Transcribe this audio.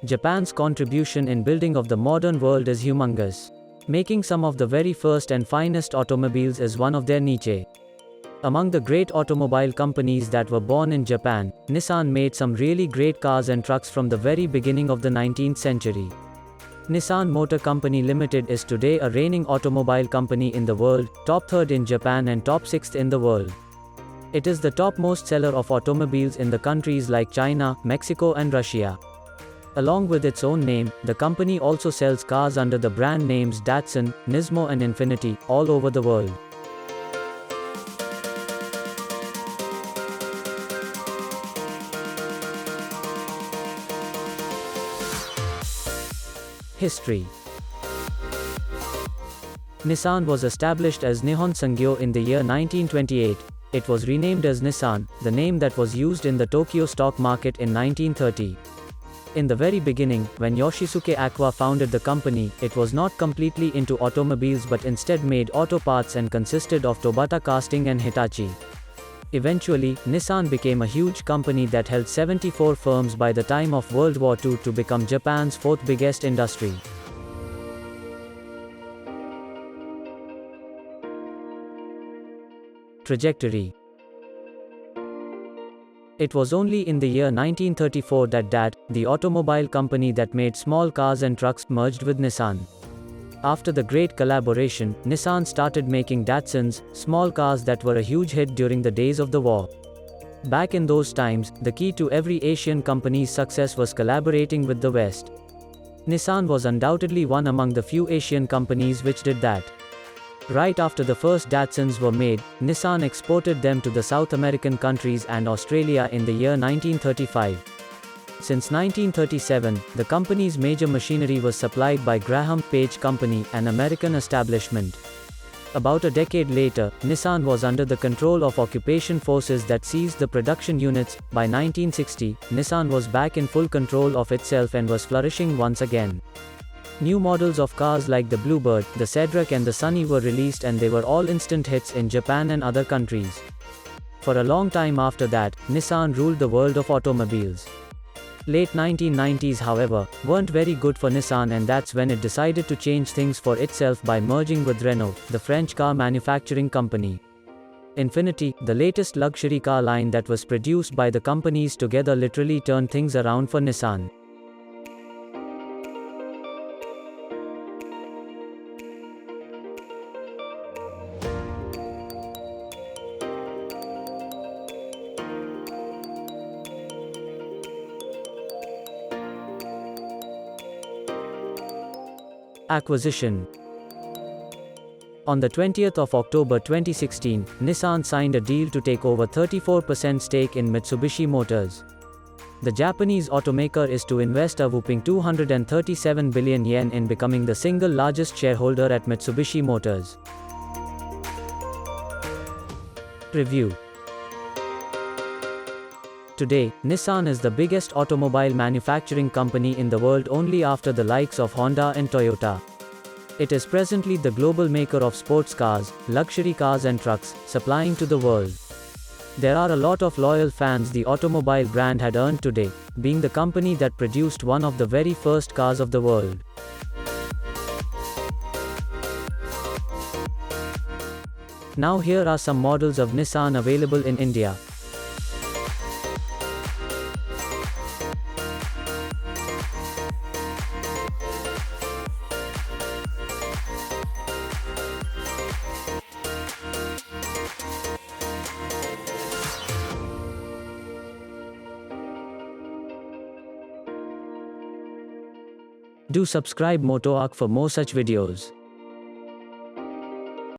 Japan's contribution in building of the modern world is humongous. Making some of the very first and finest automobiles is one of their niche. Among the great automobile companies that were born in Japan, Nissan made some really great cars and trucks from the very beginning of the 19th century. Nissan Motor Company Limited is today a reigning automobile company in the world, top third in Japan and top sixth in the world. It is the topmost seller of automobiles in the countries like China, Mexico and Russia. Along with its own name, the company also sells cars under the brand names Datsun, Nismo and Infiniti, all over the world. History. Nissan was established as Nihon Sangyo in the year 1928. It was renamed as Nissan, the name that was used in the Tokyo stock market in 1930. In the very beginning, when Yoshisuke Aqua founded the company, it was not completely into automobiles but instead made auto parts and consisted of Tobata Casting and Hitachi. Eventually, Nissan became a huge company that held 74 firms by the time of World War II to become Japan's fourth biggest industry. Trajectory. It was only in the year 1934 that DAT, the automobile company that made small cars and trucks, merged with Nissan. After the great collaboration, Nissan started making Datsuns, small cars that were a huge hit during the days of the war. Back in those times, the key to every Asian company's success was collaborating with the West. Nissan was undoubtedly one among the few Asian companies which did that. Right after the first Datsuns were made, Nissan exported them to the South American countries and Australia in the year 1935. Since 1937, the company's major machinery was supplied by Graham Page Company, an American establishment. About a decade later, Nissan was under the control of occupation forces that seized the production units. By 1960, Nissan was back in full control of itself and was flourishing once again. New models of cars like the Bluebird, the Cedric and the Sunny were released and they were all instant hits in Japan and other countries. For a long time after that, Nissan ruled the world of automobiles. Late 1990s, however, weren't very good for Nissan, and that's when it decided to change things for itself by merging with Renault, the French car manufacturing company. Infiniti, the latest luxury car line that was produced by the companies together, literally turned things around for Nissan. Acquisition. On the 20th of October 2016, Nissan signed a deal to take over 34% stake in Mitsubishi Motors. The Japanese automaker is to invest a whopping 237 billion yen in becoming the single largest shareholder at Mitsubishi Motors. Review. Today, Nissan is the biggest automobile manufacturing company in the world, only after the likes of Honda and Toyota. It is presently the global maker of sports cars, luxury cars and trucks, supplying to the world. There are a lot of loyal fans the automobile brand had earned today, being the company that produced one of the very first cars of the world. Now here are some models of Nissan available in India. Do subscribe MOTOARC for more such videos.